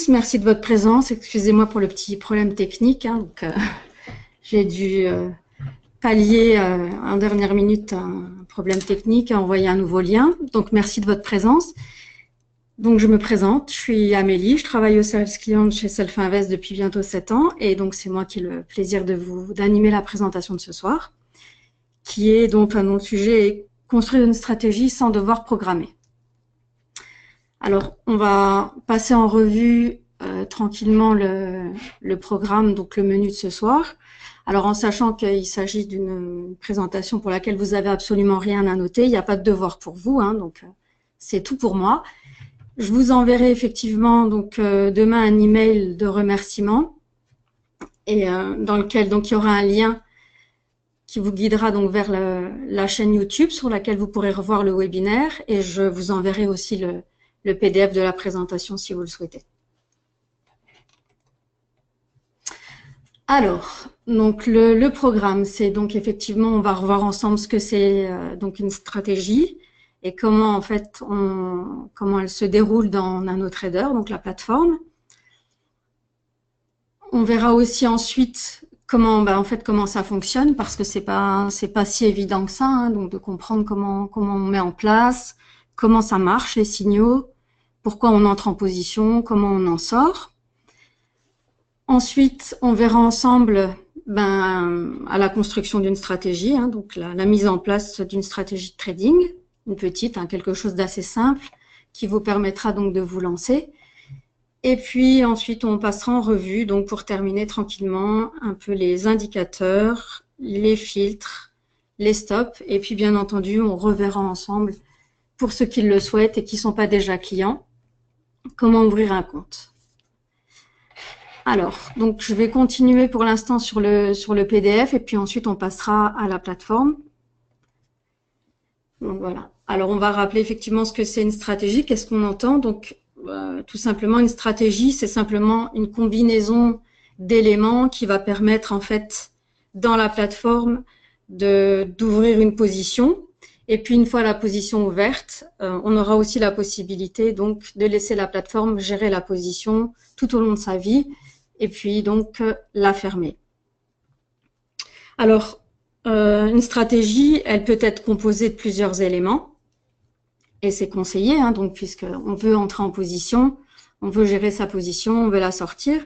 tous, merci de votre présence. Excusez-moi pour le petit problème technique. J'ai dû pallier en dernière minute un problème technique et envoyer un nouveau lien. Donc, merci de votre présence. Donc, je me présente, je suis Amélie, je travaille au service client chez Self-Invest depuis bientôt 7 ans. Et donc, c'est moi qui ai le plaisir d'animer la présentation de ce soir, qui est donc, mon sujet est construire une stratégie sans devoir programmer. Alors, on va passer en revue tranquillement le programme, donc le menu de ce soir. Alors, en sachant qu'il s'agit d'une présentation pour laquelle vous n'avez absolument rien à noter, il n'y a pas de devoir pour vous, donc c'est tout pour moi. Je vous enverrai effectivement donc demain un email de remerciement et dans lequel donc il y aura un lien qui vous guidera donc vers la chaîne YouTube sur laquelle vous pourrez revoir le webinaire et je vous enverrai aussi le PDF de la présentation si vous le souhaitez. Alors, donc le programme, c'est donc effectivement, on va revoir ensemble ce que c'est donc une stratégie et comment en fait comment elle se déroule dans NanoTrader, donc la plateforme. On verra aussi ensuite comment en fait comment ça fonctionne parce que c'est pas si évident que ça, donc de comprendre comment on met en place, comment ça marche les signaux, pourquoi on entre en position, comment on en sort. Ensuite, on verra ensemble à la construction d'une stratégie, donc la mise en place d'une stratégie de trading, une petite, quelque chose d'assez simple qui vous permettra donc de vous lancer. Et puis ensuite, on passera en revue, donc pour terminer tranquillement, un peu les indicateurs, les filtres, les stops. Et puis bien entendu, on reverra ensemble, pour ceux qui le souhaitent et qui ne sont pas déjà clients, comment ouvrir un compte. Alors, donc je vais continuer pour l'instant sur le PDF et puis ensuite on passera à la plateforme. Donc voilà. Alors on va rappeler effectivement ce que c'est une stratégie, qu'est-ce qu'on entend. Donc tout simplement une stratégie, c'est simplement une combinaison d'éléments qui va permettre en fait dans la plateforme d'ouvrir une position. Et puis une fois la position ouverte, on aura aussi la possibilité donc de laisser la plateforme gérer la position tout au long de sa vie. Et puis donc la fermer. Alors, une stratégie, elle peut être composée de plusieurs éléments et c'est conseillé, donc puisqu'on veut entrer en position, on veut gérer sa position, on veut la sortir.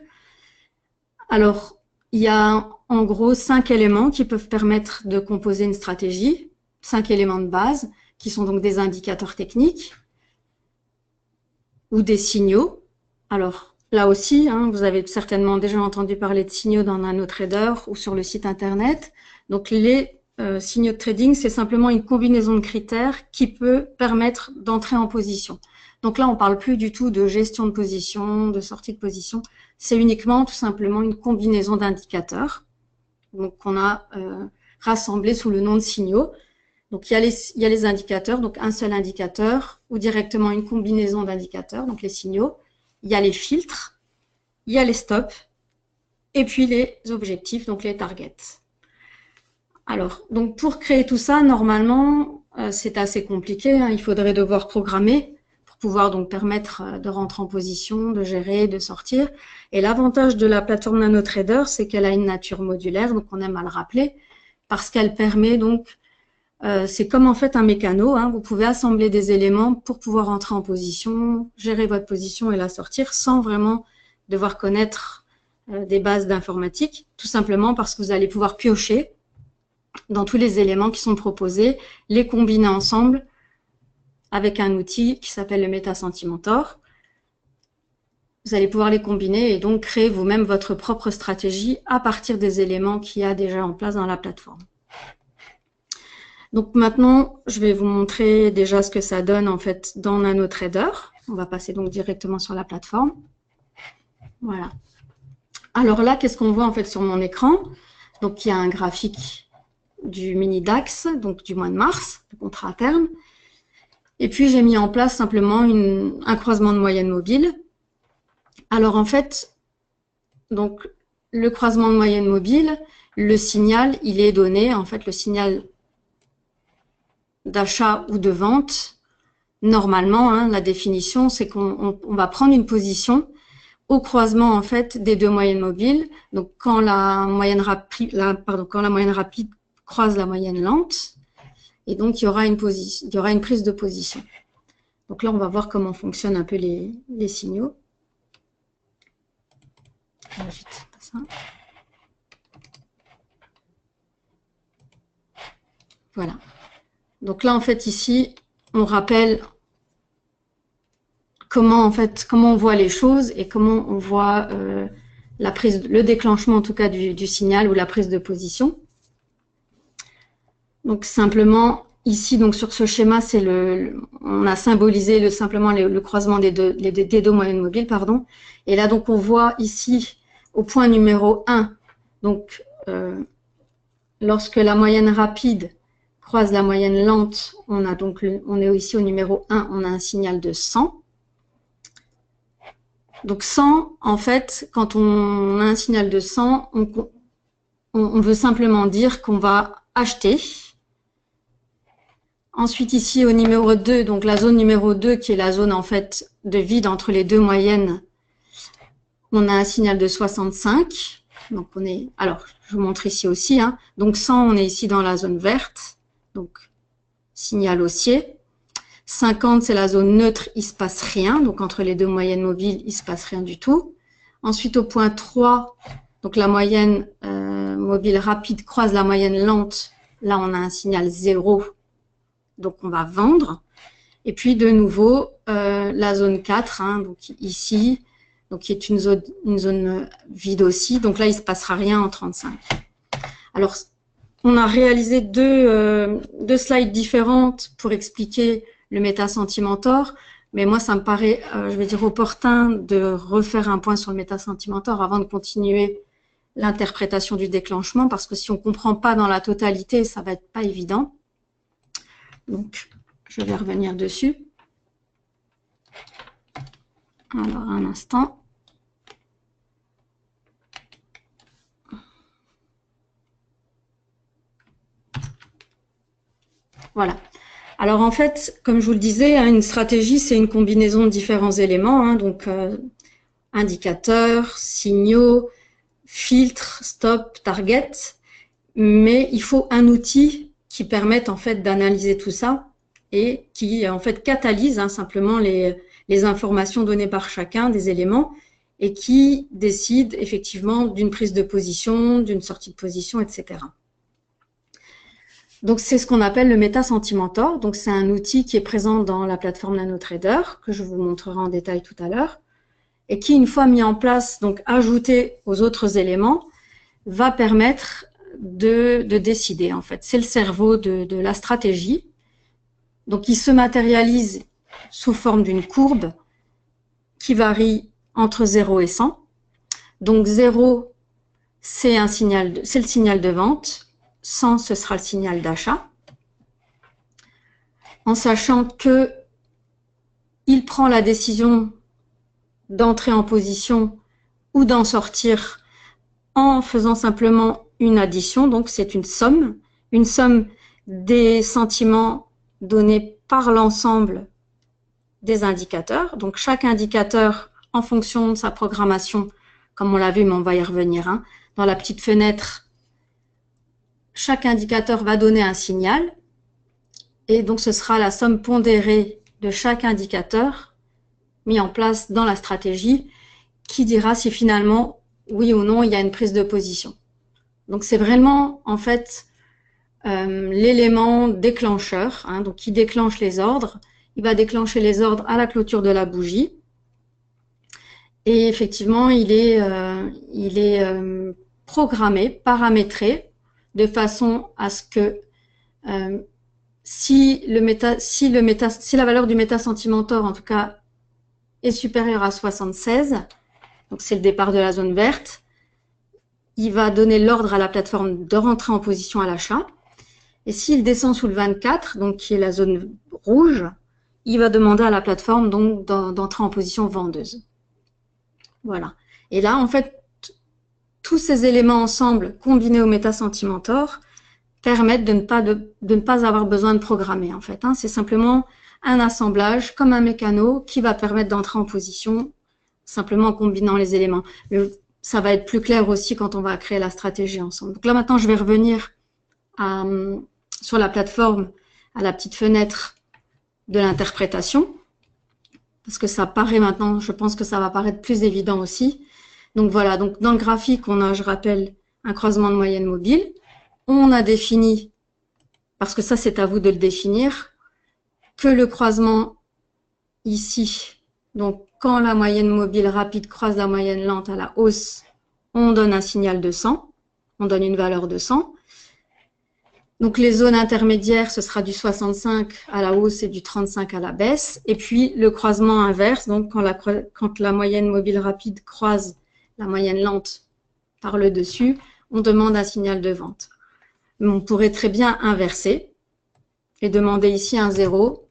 Alors, il y a en gros 5 éléments qui peuvent permettre de composer une stratégie, 5 éléments de base qui sont donc des indicateurs techniques ou des signaux. Alors, là aussi, vous avez certainement déjà entendu parler de signaux dans NanoTrader ou sur le site internet. Donc, les signaux de trading, c'est simplement une combinaison de critères qui peut permettre d'entrer en position. Donc là, on ne parle plus du tout de gestion de position, de sortie de position. C'est uniquement tout simplement une combinaison d'indicateurs qu'on a rassemblés sous le nom de signaux. Donc, il y a les indicateurs, donc un seul indicateur ou directement une combinaison d'indicateurs, donc les signaux. Il y a les filtres, il y a les stops et puis les objectifs, donc les targets. Alors, donc pour créer tout ça, normalement, c'est assez compliqué. Il faudrait devoir programmer pour pouvoir donc permettre de rentrer en position, de gérer, de sortir. Et l'avantage de la plateforme NanoTrader, c'est qu'elle a une nature modulaire, donc on aime à le rappeler, parce qu'elle permet donc, c'est comme en fait un mécano, vous pouvez assembler des éléments pour pouvoir entrer en position, gérer votre position et la sortir sans vraiment devoir connaître des bases d'informatique, tout simplement parce que vous allez pouvoir piocher dans tous les éléments qui sont proposés, les combiner ensemble avec un outil qui s'appelle le MetaSentimentor. Vous allez pouvoir les combiner et donc créer vous-même votre propre stratégie à partir des éléments qu'il y a déjà en place dans la plateforme. Donc maintenant, je vais vous montrer déjà ce que ça donne en fait dans NanoTrader. On va passer donc directement sur la plateforme. Voilà. Alors là, qu'est-ce qu'on voit en fait sur mon écran? Donc il y a un graphique du mini DAX, donc du mois de mars, le contrat à terme. Et puis j'ai mis en place simplement un croisement de moyenne mobile. Alors en fait, donc le croisement de moyenne mobile, le signal, il est donné, en fait le signal d'achat ou de vente. Normalement, la définition, c'est qu'on va prendre une position au croisement en fait des deux moyennes mobiles. Donc quand la moyenne rapide, croise la moyenne lente, et donc il y aura une prise de position. Donc là, on va voir comment fonctionnent un peu les signaux. Ça. Voilà. Donc là, en fait, ici, on rappelle comment on voit les choses et comment on voit le déclenchement en tout cas du signal ou la prise de position. Donc simplement ici, donc sur ce schéma, on a symbolisé simplement le croisement des deux moyennes mobiles, pardon. Et là donc on voit ici au point numéro 1, donc lorsque la moyenne rapide croise la moyenne lente, on est ici au numéro 1, on a un signal de 100. Donc 100, en fait, quand on a un signal de 100, on veut simplement dire qu'on va acheter. Ensuite, ici, au numéro 2, donc la zone numéro 2, qui est la zone, en fait, de vide entre les deux moyennes, on a un signal de 65. Donc, alors, je vous montre ici aussi, hein. Donc, 100, on est ici dans la zone verte. Donc, signal haussier. 50, c'est la zone neutre, il ne se passe rien. Donc, entre les deux moyennes mobiles, il ne se passe rien du tout. Ensuite, au point 3, donc la moyenne mobile rapide croise la moyenne lente. Là, on a un signal 0. Donc, on va vendre. Et puis, de nouveau, la zone 4, hein, donc ici, donc qui est une zone vide aussi. Donc là, il ne se passera rien en 35. Alors, on a réalisé deux slides différentes pour expliquer le métasentimentor. Mais moi, ça me paraît, je vais dire, opportun de refaire un point sur le métasentimentor avant de continuer l'interprétation du déclenchement, parce que si on ne comprend pas dans la totalité, ça ne va être pas évident. Donc, je vais revenir dessus. Alors, un instant. Voilà. Alors, en fait, comme je vous le disais, une stratégie, c'est une combinaison de différents éléments. Hein, donc, indicateurs, signaux, filtres, stop, target. Mais il faut un outil qui permette en fait d'analyser tout ça et qui en fait catalyse simplement les informations données par chacun des éléments et qui décide effectivement d'une prise de position, d'une sortie de position, etc. Donc c'est ce qu'on appelle le métasentimentor. Donc c'est un outil qui est présent dans la plateforme NanoTrader que je vous montrerai en détail tout à l'heure et qui, une fois mis en place, donc ajouté aux autres éléments, va permettre de décider en fait. C'est le cerveau de la stratégie. Donc il se matérialise sous forme d'une courbe qui varie entre 0 et 100. Donc 0, c'est le signal de vente. 100, ce sera le signal d'achat. En sachant que il prend la décision d'entrer en position ou d'en sortir en faisant simplement une addition. Donc c'est une somme des sentiments donnés par l'ensemble des indicateurs. Donc chaque indicateur, en fonction de sa programmation, comme on l'a vu, mais on va y revenir, hein, dans la petite fenêtre, chaque indicateur va donner un signal. Et donc ce sera la somme pondérée de chaque indicateur mis en place dans la stratégie qui dira si finalement, oui ou non, il y a une prise de position. Donc c'est vraiment en fait l'élément déclencheur, hein, donc qui déclenche les ordres. Il va déclencher les ordres à la clôture de la bougie. Et effectivement, il est programmé, paramétré, de façon à ce que si la valeur du métasentimentor, en tout cas, est supérieure à 76, donc c'est le départ de la zone verte, il va donner l'ordre à la plateforme de rentrer en position à l'achat. Et s'il descend sous le 24, donc qui est la zone rouge, il va demander à la plateforme donc d'entrer en position vendeuse. Voilà. Et là, en fait, tous ces éléments ensemble, combinés au métasentimentor, permettent de ne pas avoir besoin de programmer, en fait. Hein. C'est simplement un assemblage, comme un mécano, qui va permettre d'entrer en position simplement en combinant les éléments. Mais ça va être plus clair aussi quand on va créer la stratégie ensemble. Donc là, maintenant, je vais revenir sur la plateforme, à la petite fenêtre de l'interprétation, parce que ça paraît maintenant, je pense que ça va paraître plus évident aussi. Donc voilà, donc dans le graphique, on a, je rappelle, un croisement de moyenne mobile. On a défini, parce que ça c'est à vous de le définir, que le croisement ici, donc quand la moyenne mobile rapide croise la moyenne lente à la hausse, on donne un signal de 100, on donne une valeur de 100. Donc les zones intermédiaires, ce sera du 65 à la hausse et du 35 à la baisse. Et puis le croisement inverse, donc quand la moyenne mobile rapide croise la moyenne lente par le dessus, on demande un signal de vente. Mais on pourrait très bien inverser et demander ici un 0,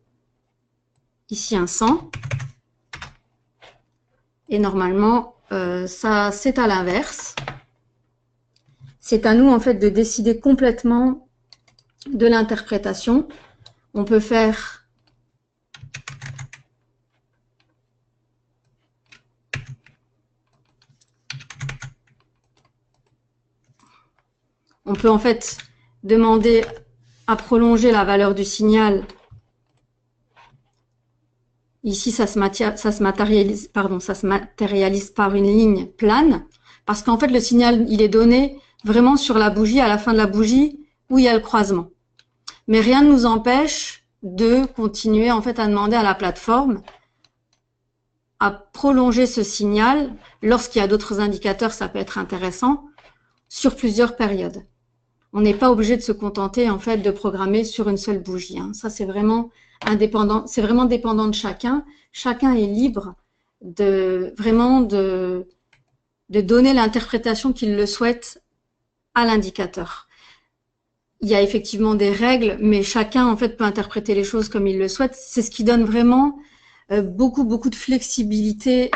ici un 100. Et normalement, ça c'est à l'inverse. C'est à nous en fait de décider complètement de l'interprétation. On peut faire en fait demander à prolonger la valeur du signal. Ici, ça se matérialise par une ligne plane, parce qu'en fait, le signal, il est donné vraiment sur la bougie, à la fin de la bougie, où il y a le croisement. Mais rien ne nous empêche de continuer en fait à demander à la plateforme à prolonger ce signal lorsqu'il y a d'autres indicateurs, ça peut être intéressant, sur plusieurs périodes. On n'est pas obligé de se contenter en fait de programmer sur une seule bougie. Hein. Ça c'est vraiment indépendant, c'est vraiment dépendant de chacun. Chacun est libre de vraiment de donner l'interprétation qu'il le souhaite à l'indicateur. Il y a effectivement des règles, mais chacun en fait peut interpréter les choses comme il le souhaite. C'est ce qui donne vraiment beaucoup de flexibilité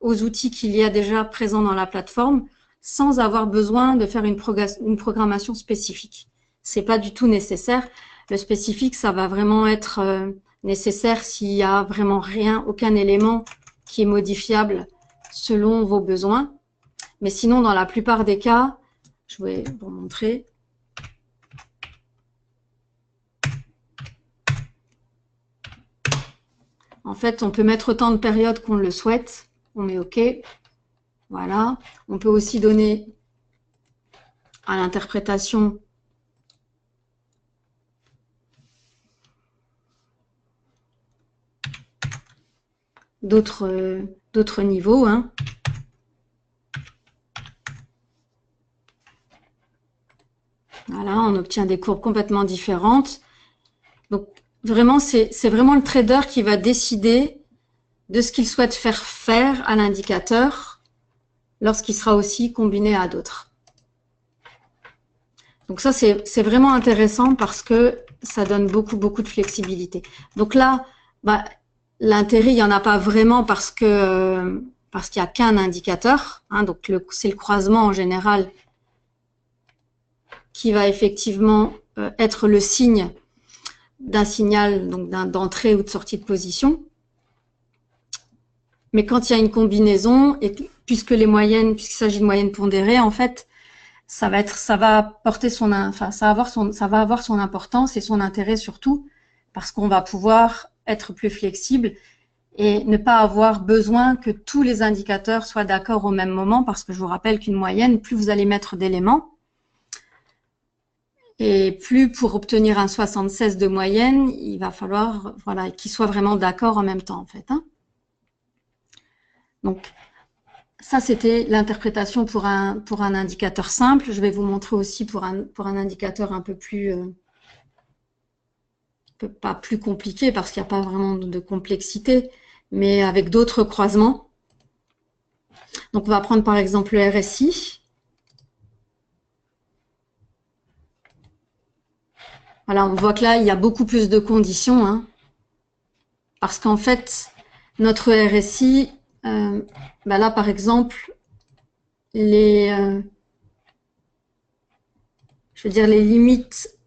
aux outils qu'il y a déjà présents dans la plateforme, sans avoir besoin de faire une programmation spécifique. C'est pas du tout nécessaire. Le spécifique, ça va vraiment être nécessaire s'il y a vraiment aucun élément qui est modifiable selon vos besoins. Mais sinon, dans la plupart des cas, je vais vous montrer. En fait, on peut mettre autant de périodes qu'on le souhaite. On met OK. Voilà. On peut aussi donner à l'interprétation d'autres niveaux. Hein. Voilà, on obtient des courbes complètement différentes. Donc, vraiment, c'est vraiment le trader qui va décider de ce qu'il souhaite faire à l'indicateur lorsqu'il sera aussi combiné à d'autres. Donc ça, c'est vraiment intéressant parce que ça donne beaucoup de flexibilité. Donc là, bah, l'intérêt, il n'y en a pas vraiment parce qu'il n'y a qu'un indicateur. Hein, donc c'est le croisement en général qui va effectivement être le signe d'un signal d'entrée ou de sortie de position. Mais quand il y a une combinaison, et puisqu'il s'agit de moyennes pondérées, en fait, ça va avoir son importance et son intérêt surtout, parce qu'on va pouvoir être plus flexible et ne pas avoir besoin que tous les indicateurs soient d'accord au même moment, parce que je vous rappelle qu'une moyenne, plus vous allez mettre d'éléments, et plus pour obtenir un 76 de moyenne, il va falloir qu'ils soient vraiment d'accord en même temps, en fait. Hein. Donc, ça, c'était l'interprétation pour un indicateur simple. Je vais vous montrer aussi pour un indicateur un peu plus, pas plus compliqué, parce qu'il n'y a pas vraiment de complexité, mais avec d'autres croisements. Donc, on va prendre par exemple le RSI. Voilà, on voit que là, il y a beaucoup plus de conditions, hein, parce qu'en fait, notre RSI, là, par exemple, les limites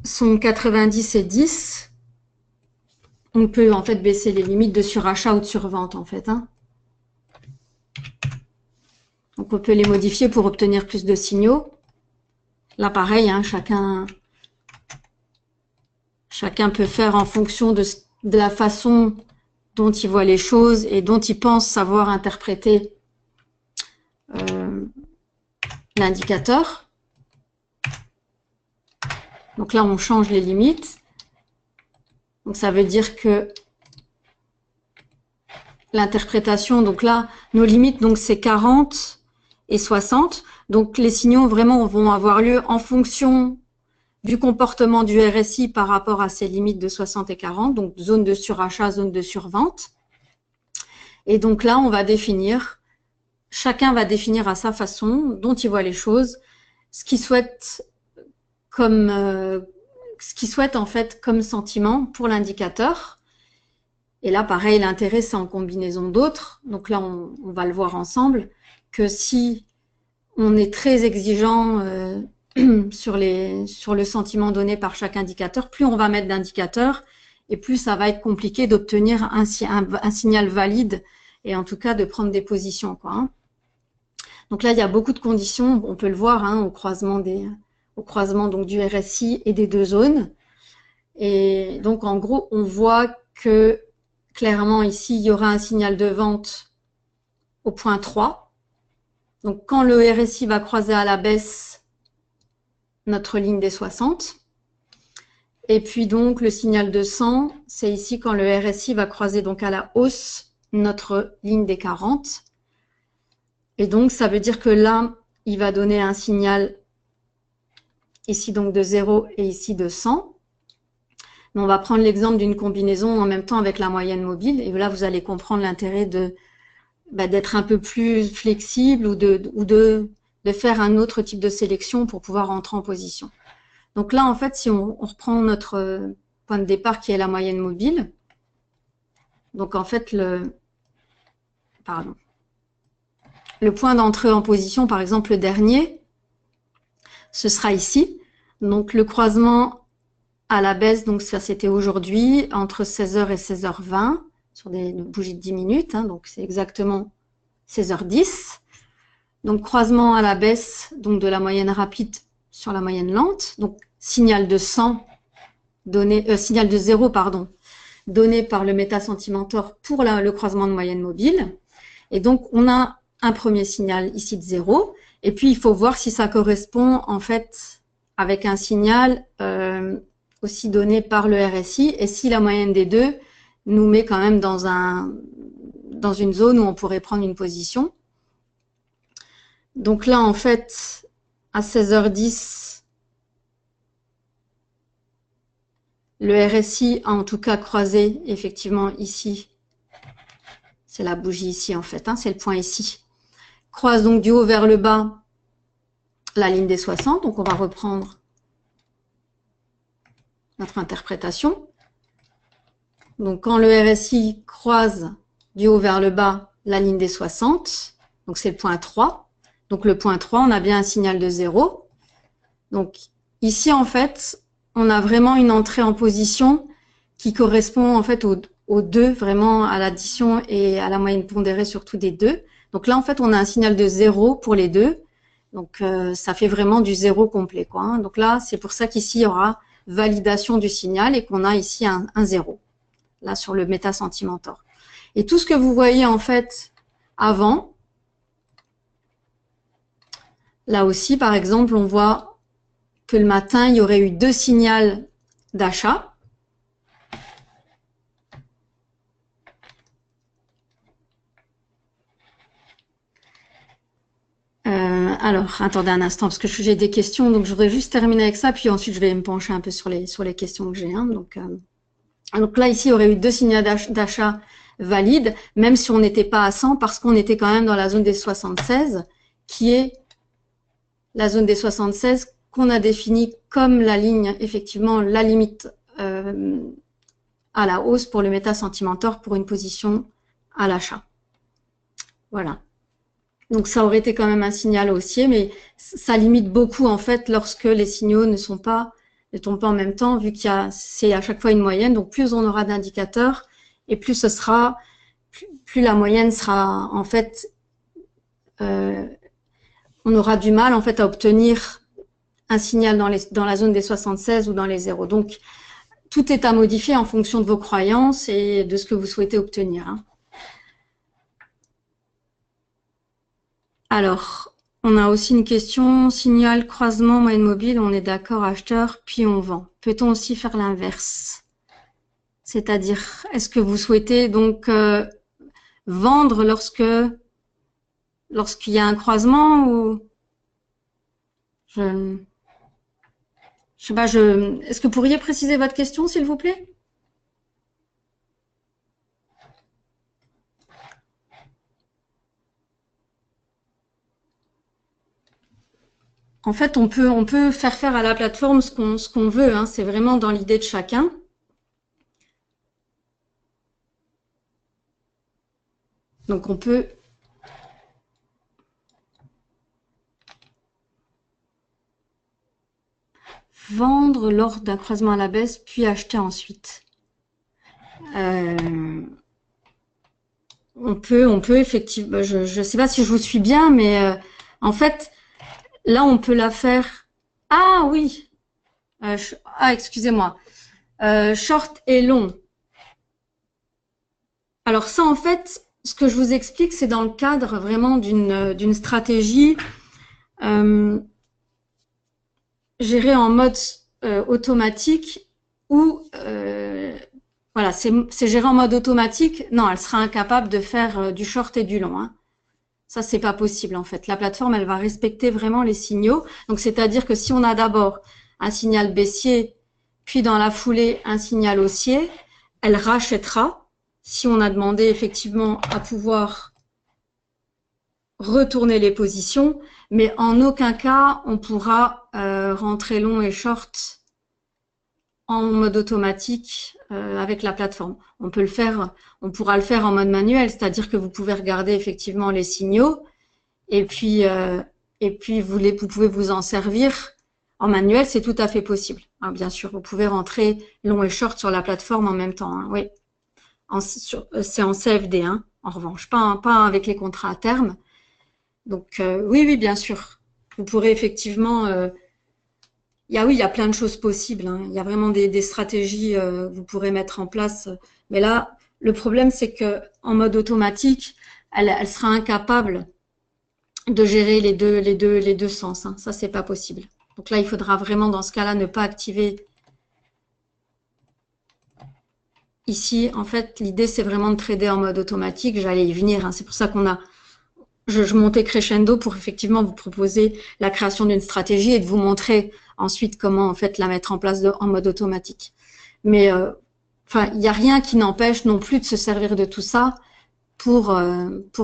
sont 90 et 10. On peut en fait baisser les limites de surachat ou de survente, en fait. Hein. Donc, on peut les modifier pour obtenir plus de signaux. Là, pareil, hein, chacun peut faire en fonction de la façon dont il voit les choses et dont il pense savoir interpréter l'indicateur. Donc là, on change les limites. Donc ça veut dire que l'interprétation, donc là, nos limites, donc c'est 40 et 60. Donc les signaux vraiment vont avoir lieu en fonction du comportement du RSI par rapport à ces limites de 60 et 40, donc zone de surachat, zone de survente. Et donc là, on va définir, chacun va définir à sa façon dont il voit les choses, ce qu'il souhaite en fait comme sentiment pour l'indicateur. Et là, pareil, l'intérêt, c'est en combinaison d'autres. Donc là, on va le voir ensemble, que si on est très exigeant sur le sentiment donné par chaque indicateur, plus on va mettre d'indicateurs et plus ça va être compliqué d'obtenir un signal valide et en tout cas de prendre des positions, quoi, hein. Donc là, il y a beaucoup de conditions, on peut le voir, hein, au croisement donc du RSI et des deux zones. Et donc, en gros, on voit que clairement, ici, il y aura un signal de vente au point 3. Donc, quand le RSI va croiser à la baisse notre ligne des 60. Et puis, donc, le signal de 100, c'est ici quand le RSI va croiser donc à la hausse notre ligne des 40. Et donc, ça veut dire que là, il va donner un signal ici donc de 0 et ici de 100. Mais on va prendre l'exemple d'une combinaison en même temps avec la moyenne mobile. Et là, vous allez comprendre l'intérêt d'être un peu plus flexible ou de faire un autre type de sélection pour pouvoir rentrer en position. Donc là, en fait, si on reprend notre point de départ qui est la moyenne mobile, donc en fait, le point d'entrée en position, par exemple, le dernier, ce sera ici. Donc le croisement à la baisse, donc ça c'était aujourd'hui, entre 16h et 16h20, sur des bougies de 10 minutes, hein, donc c'est exactement 16h10. Donc croisement à la baisse donc de la moyenne rapide sur la moyenne lente, donc signal de 100 donné, signal de 0 pardon, donné par le métasentimentor pour le croisement de moyenne mobile. Et donc on a un premier signal ici de 0, et puis il faut voir si ça correspond en fait avec un signal aussi donné par le RSI, et si la moyenne des deux nous met quand même dans une zone où on pourrait prendre une position. Donc là, en fait, à 16h10, le RSI a en tout cas croisé effectivement ici. C'est la bougie ici en fait, hein, c'est le point ici. Croise donc du haut vers le bas la ligne des 60. Donc on va reprendre notre interprétation. Donc quand le RSI croise du haut vers le bas la ligne des 60, donc c'est le point 3. Donc le point 3, on a bien un signal de 0. Donc ici, en fait, on a vraiment une entrée en position qui correspond en fait aux deux, vraiment à l'addition et à la moyenne pondérée surtout des deux. Donc là, en fait, on a un signal de 0 pour les deux. Donc ça fait vraiment du 0 complet, quoi, hein. Donc là, c'est pour ça qu'ici, il y aura validation du signal et qu'on a ici un 0, là sur le métasentimentor. Et tout ce que vous voyez en fait avant, là aussi, par exemple, on voit que le matin, il y aurait eu 2 signaux d'achat. Alors, attendez un instant, parce que j'ai des questions, donc je voudrais juste terminer avec ça, puis ensuite je vais me pencher un peu sur les questions que j'ai, hein. Donc là, ici, il y aurait eu 2 signaux d'achat valides, même si on n'était pas à 100, parce qu'on était quand même dans la zone des 76, qui est la zone des 76 qu'on a définie comme la ligne, effectivement, la limite à la hausse pour le métasentimentor pour une position à l'achat. Voilà. Donc ça aurait été quand même un signal haussier, mais ça limite beaucoup en fait lorsque les signaux ne tombent pas en même temps, vu c'est à chaque fois une moyenne. Donc plus on aura d'indicateurs et plus plus la moyenne sera en fait on aura du mal en fait à obtenir un signal dans la zone des 76 ou dans les zéros. Donc, tout est à modifier en fonction de vos croyances et de ce que vous souhaitez obtenir. Hein. Alors, on a aussi une question, signal, croisement, moyenne mobile, on est d'accord, acheteur, puis on vend. Peut-on aussi faire l'inverse? C'est-à-dire, est-ce que vous souhaitez donc vendre lorsqu'il y a un croisement ou je sais pas, est-ce que vous pourriez préciser votre question, s'il vous plaît? En fait, on peut faire à la plateforme ce qu'on veut, hein. C'est vraiment dans l'idée de chacun. Donc, on peut vendre lors d'un croisement à la baisse, puis acheter ensuite. On peut effectivement, je ne sais pas si je vous suis bien, mais en fait, là, on peut la faire. Ah oui, excusez-moi. Short et long. Alors ça, en fait, ce que je vous explique, c'est dans le cadre vraiment d'une stratégie gérée en mode automatique ou voilà, c'est géré en mode automatique. Non, elle sera incapable de faire du short et du long. Hein. Ça, c'est pas possible en fait. La plateforme, elle va respecter vraiment les signaux. Donc, c'est-à-dire que si on a d'abord un signal baissier, puis dans la foulée un signal haussier, elle rachètera. Si on a demandé effectivement à pouvoir retourner les positions, mais en aucun cas on pourra rentrer long et short en mode automatique avec la plateforme. On peut le faire, on pourra le faire en mode manuel, c'est-à-dire que vous pouvez regarder effectivement les signaux et puis vous pouvez vous en servir en manuel, c'est tout à fait possible. Hein, bien sûr, vous pouvez rentrer long et short sur la plateforme en même temps. Hein, oui, c'est en CFD, hein, en revanche, pas avec les contrats à terme. Donc oui, bien sûr. Vous pourrez effectivement. Il y a plein de choses possibles. Hein. Il y a vraiment des stratégies que vous pourrez mettre en place. Mais là, le problème, c'est que en mode automatique, elle sera incapable de gérer les deux sens. Hein. Ça, c'est pas possible. Donc là, il faudra vraiment, dans ce cas-là, ne pas activer. Ici, en fait, l'idée, c'est vraiment de trader en mode automatique. J'allais y venir. Hein. C'est pour ça je montais crescendo pour effectivement vous proposer la création d'une stratégie et de vous montrer ensuite comment en fait la mettre en place en mode automatique. Mais enfin, il n'y a rien qui n'empêche non plus de se servir de tout ça pour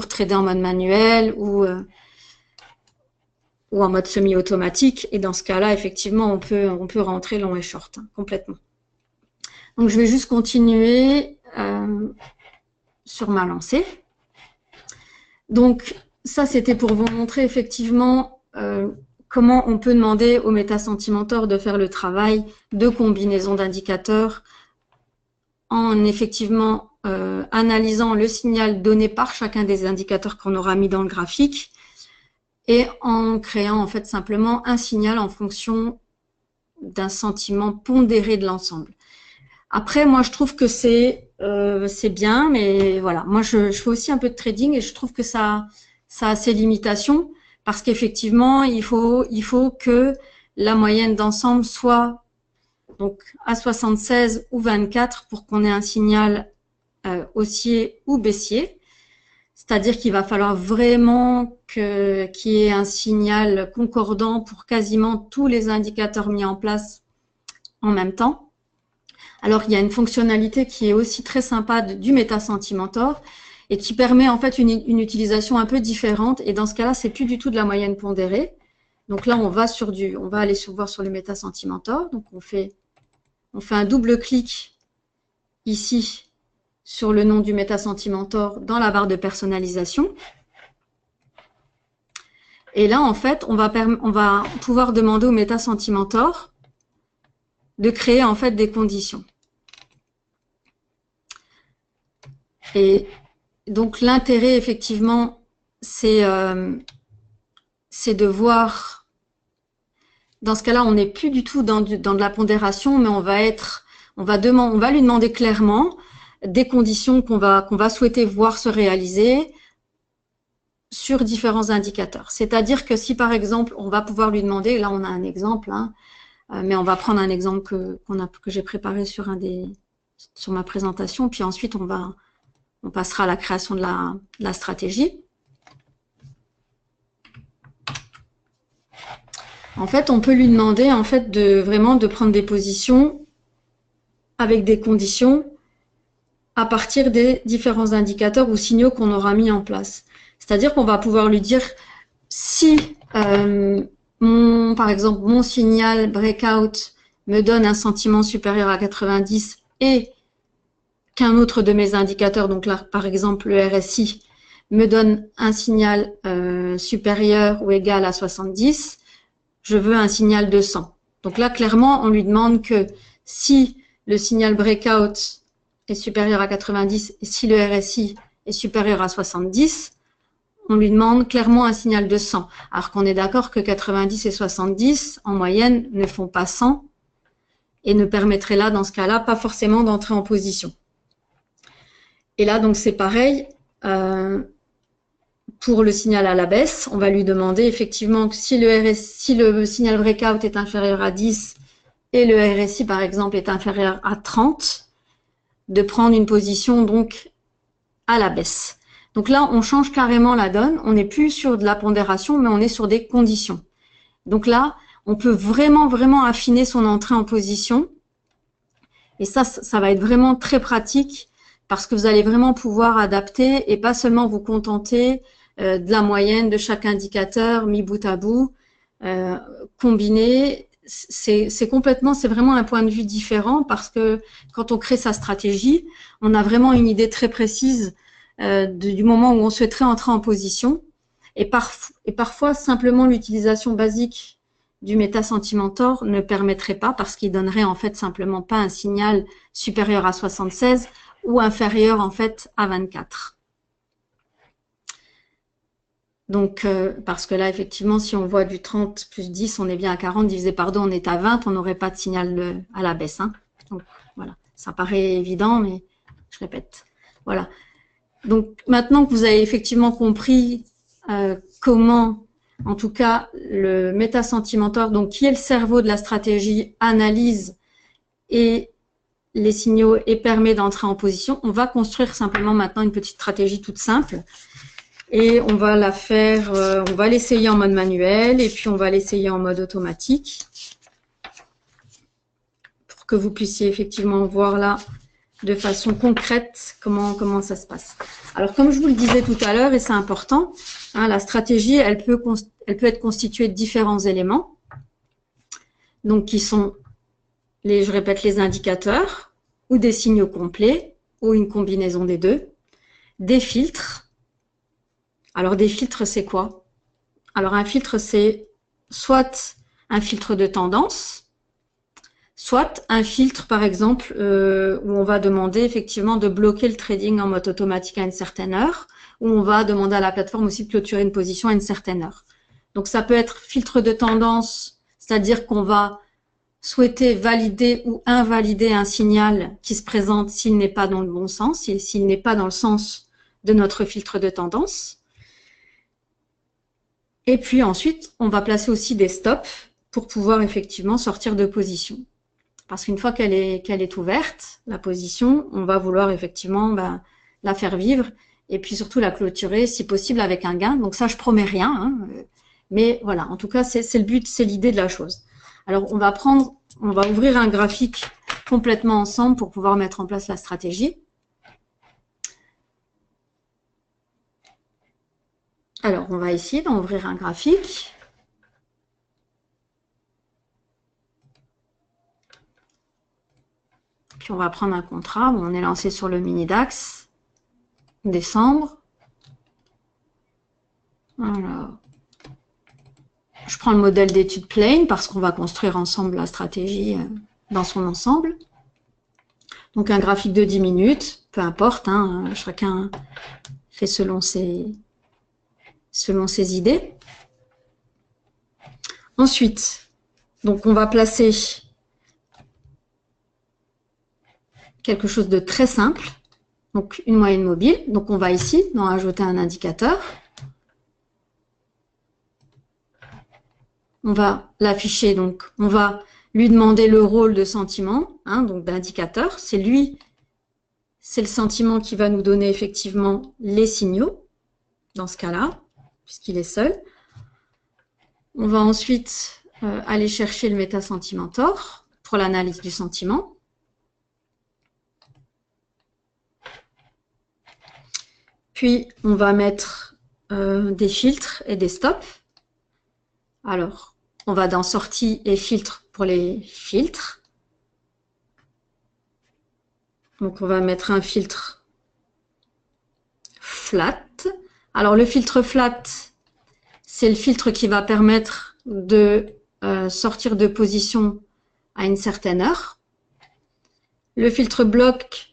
trader en mode manuel ou en mode semi-automatique. Et dans ce cas-là, effectivement, on peut rentrer long et short hein, complètement. Donc, je vais juste continuer sur ma lancée. Donc, ça, c'était pour vous montrer effectivement comment on peut demander au MetaSentimentor de faire le travail de combinaison d'indicateurs en effectivement analysant le signal donné par chacun des indicateurs qu'on aura mis dans le graphique et en créant en fait simplement un signal en fonction d'un sentiment pondéré de l'ensemble. Après, moi, je trouve que c'est bien, mais voilà. Moi, je fais aussi un peu de trading et je trouve que ça a ses limitations parce qu'effectivement, il faut que la moyenne d'ensemble soit donc à 76 ou 24 pour qu'on ait un signal haussier ou baissier. C'est-à-dire qu'il va falloir vraiment qu'il y ait un signal concordant pour quasiment tous les indicateurs mis en place en même temps. Alors, il y a une fonctionnalité qui est aussi très sympa du MetaSentimentor et qui permet en fait une utilisation un peu différente. Et dans ce cas-là, c'est plus du tout de la moyenne pondérée. Donc là, on va aller voir sur le MetaSentimentor. Donc, on fait un double clic ici sur le nom du MetaSentimentor dans la barre de personnalisation. Et là, en fait, on va pouvoir demander au MetaSentimentor de créer en fait des conditions. Et donc l'intérêt effectivement, c'est c'est de voir, dans ce cas-là, on n'est plus du tout dans de la pondération, mais on va lui demander clairement des conditions qu'on va souhaiter voir se réaliser sur différents indicateurs. C'est-à-dire que si par exemple, on va pouvoir lui demander, là on a un exemple, hein, mais on va prendre un exemple que j'ai préparé sur ma présentation, puis ensuite on passera à la création de la stratégie. En fait, on peut lui demander en fait vraiment de prendre des positions avec des conditions à partir des différents indicateurs ou signaux qu'on aura mis en place. C'est-à-dire qu'on va pouvoir lui dire si, par exemple, mon signal breakout me donne un sentiment supérieur à 90 et qu'un autre de mes indicateurs, donc là, par exemple, le RSI, me donne un signal supérieur ou égal à 70, je veux un signal de 100. Donc là, clairement, on lui demande que si le signal breakout est supérieur à 90 et si le RSI est supérieur à 70, on lui demande clairement un signal de 100. Alors qu'on est d'accord que 90 et 70, en moyenne, ne font pas 100 et ne permettraient là, dans ce cas-là, pas forcément d'entrer en position. Et là, donc, c'est pareil. Pour le signal à la baisse, on va lui demander effectivement que si le signal breakout est inférieur à 10 et le RSI, par exemple, est inférieur à 30, de prendre une position donc à la baisse. Donc là, on change carrément la donne. On n'est plus sur de la pondération, mais on est sur des conditions. Donc là, on peut vraiment, vraiment affiner son entrée en position. Et ça va être vraiment très pratique parce que vous allez vraiment pouvoir adapter et pas seulement vous contenter de la moyenne de chaque indicateur mis bout à bout, combiné. C'est vraiment un point de vue différent parce que quand on crée sa stratégie, on a vraiment une idée très précise du moment où on souhaiterait entrer en position. Et parfois, simplement l'utilisation basique du Meta-Sentimentor ne permettrait pas parce qu'il donnerait en fait simplement pas un signal supérieur à 76 ou inférieur en fait à 24. Donc, parce que là, effectivement, si on voit du 30 plus 10, on est bien à 40, divisé par 2, on est à 20, on n'aurait pas de signal à la baisse. Hein. Donc, voilà, ça paraît évident, mais je répète. Voilà. Donc, maintenant que vous avez effectivement compris comment, en tout cas, le Meta-Sentimentor, donc qui est le cerveau de la stratégie, analyse et les signaux et permet d'entrer en position, on va construire simplement maintenant une petite stratégie toute simple. Et on va la faire, on va l'essayer en mode manuel et puis on va l'essayer en mode automatique pour que vous puissiez effectivement voir là de façon concrète comment ça se passe. Alors comme je vous le disais tout à l'heure et c'est important, hein, la stratégie elle peut être constituée de différents éléments, donc qui sont je répète les indicateurs ou des signaux complets ou une combinaison des deux, des filtres. Alors, des filtres, c'est quoi? Alors, un filtre, c'est soit un filtre de tendance, soit un filtre, par exemple, où on va demander effectivement de bloquer le trading en mode automatique à une certaine heure, où on va demander à la plateforme aussi de clôturer une position à une certaine heure. Donc, ça peut être filtre de tendance, c'est-à-dire qu'on va souhaiter valider ou invalider un signal qui se présente s'il n'est pas dans le bon sens, s'il n'est pas dans le sens de notre filtre de tendance. Et puis ensuite, on va placer aussi des stops pour pouvoir effectivement sortir de position. Parce qu'une fois qu'elle est ouverte, la position, on va vouloir effectivement la faire vivre et puis surtout la clôturer, si possible, avec un gain. Donc ça, je promets rien. Hein, mais voilà, en tout cas, c'est le but, c'est l'idée de la chose. Alors, on va ouvrir un graphique complètement ensemble pour pouvoir mettre en place la stratégie. Alors, on va essayer d'ouvrir un graphique. Puis, on va prendre un contrat. Bon, on est lancé sur le mini DAX. Décembre. Alors, je prends le modèle d'étude plane parce qu'on va construire ensemble la stratégie dans son ensemble. Donc, un graphique de 10 minutes, peu importe, hein, chacun fait selon ses idées. Ensuite, donc on va placer quelque chose de très simple, donc une moyenne mobile. Donc on va ici dans ajouter un indicateur. On va l'afficher, donc on va lui demander le rôle de sentiment, hein, donc d'indicateur. C'est lui, c'est le sentiment qui va nous donner effectivement les signaux, dans ce cas-là, puisqu'il est seul. On va ensuite aller chercher le Metasentimentor pour l'analyse du sentiment. Puis, on va mettre des filtres et des stops. Alors, on va dans sortie et filtre pour les filtres. Donc, on va mettre un filtre flat. Alors, le filtre flat, c'est le filtre qui va permettre de sortir de position à une certaine heure. Le filtre bloc,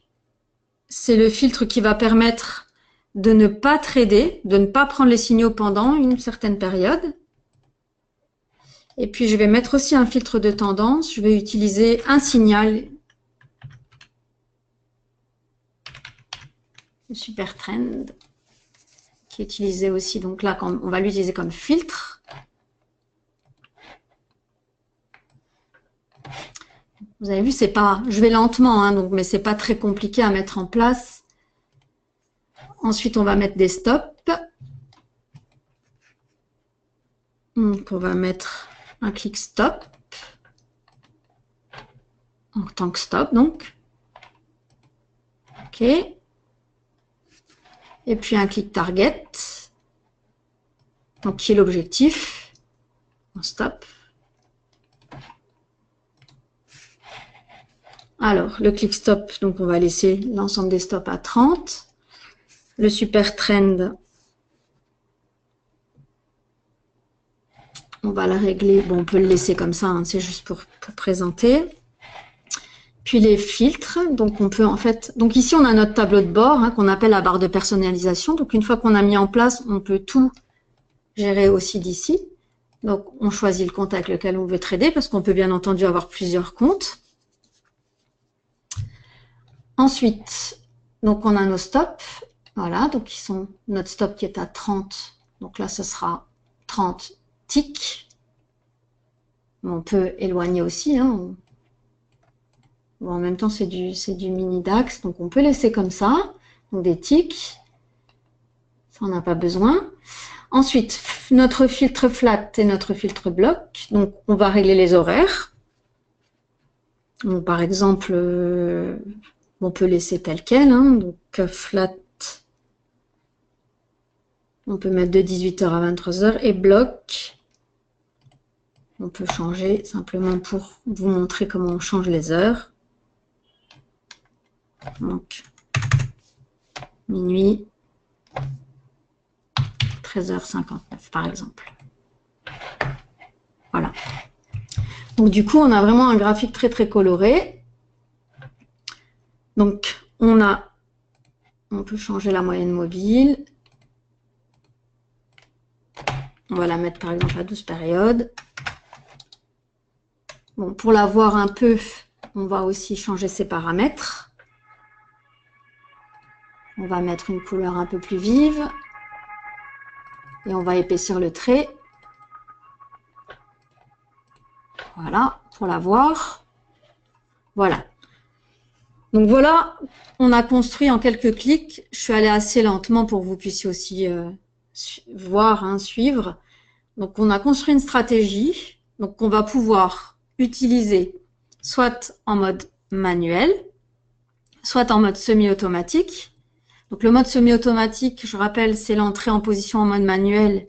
c'est le filtre qui va permettre de ne pas trader, de ne pas prendre les signaux pendant une certaine période. Et puis, je vais mettre aussi un filtre de tendance. Je vais utiliser un signal, le super trend, qui est utilisé aussi. Donc là, on va l'utiliser comme filtre. Vous avez vu, c'est pas, je vais lentement, hein, donc, mais c'est pas très compliqué à mettre en place. Ensuite, on va mettre des stops. Donc, on va mettre un clic stop en tant que stop, donc. OK. Et puis un clic target, donc qui est l'objectif. On stop. Alors, le clic stop, donc on va laisser l'ensemble des stops à 30. Le super trend, on va le régler. Bon, on peut le laisser comme ça, hein, c'est juste pour présenter. Puis les filtres, donc on peut en fait, donc ici on a notre tableau de bord hein, qu'on appelle la barre de personnalisation. Donc une fois qu'on a mis en place, on peut tout gérer aussi d'ici. Donc on choisit le compte avec lequel on veut trader parce qu'on peut bien entendu avoir plusieurs comptes. Ensuite, donc on a nos stops. Voilà, donc ils sont notre stop qui est à 30. Donc là, ce sera 30 ticks. On peut éloigner aussi. Hein. Bon, en même temps, c'est du mini DAX, donc on peut laisser comme ça. Donc des ticks. Ça, on n'a pas besoin. Ensuite, notre filtre flat et notre filtre bloc. Donc, on va régler les horaires. Donc, par exemple, on peut laisser tel quel. Hein. Donc, flat, on peut mettre de 18h à 23h. Et bloc, on peut changer simplement pour vous montrer comment on change les heures. Donc, minuit, 13h59 par exemple. Voilà. Donc du coup, on a vraiment un graphique très très coloré. Donc on peut changer la moyenne mobile. On va la mettre par exemple à 12 périodes. Bon, pour la voir un peu, on va aussi changer ses paramètres. On va mettre une couleur un peu plus vive. Et on va épaissir le trait. Voilà, pour la voir. Voilà. Donc voilà, on a construit en quelques clics. Je suis allée assez lentement pour que vous puissiez aussi voir, hein, suivre. Donc on a construit une stratégie donc qu'on va pouvoir utiliser soit en mode manuel, soit en mode semi-automatique. Donc le mode semi-automatique, je rappelle, c'est l'entrée en position en mode manuel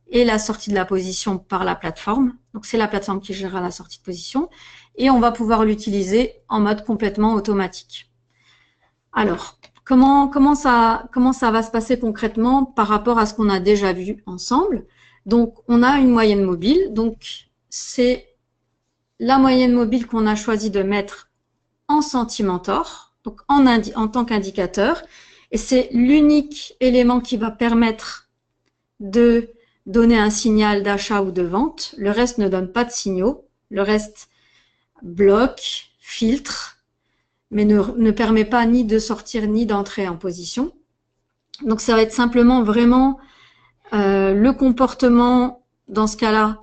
et la sortie de la position par la plateforme. Donc c'est la plateforme qui gérera la sortie de position. Et on va pouvoir l'utiliser en mode complètement automatique. Alors, comment ça va se passer concrètement par rapport à ce qu'on a déjà vu ensemble? Donc, on a une moyenne mobile. Donc, c'est la moyenne mobile qu'on a choisi de mettre en Sentimentor, donc en tant qu'indicateur. Et c'est l'unique élément qui va permettre de donner un signal d'achat ou de vente. Le reste ne donne pas de signaux. Le reste bloque, filtre, mais ne permet pas ni de sortir ni d'entrer en position. Donc ça va être simplement vraiment le comportement, dans ce cas-là,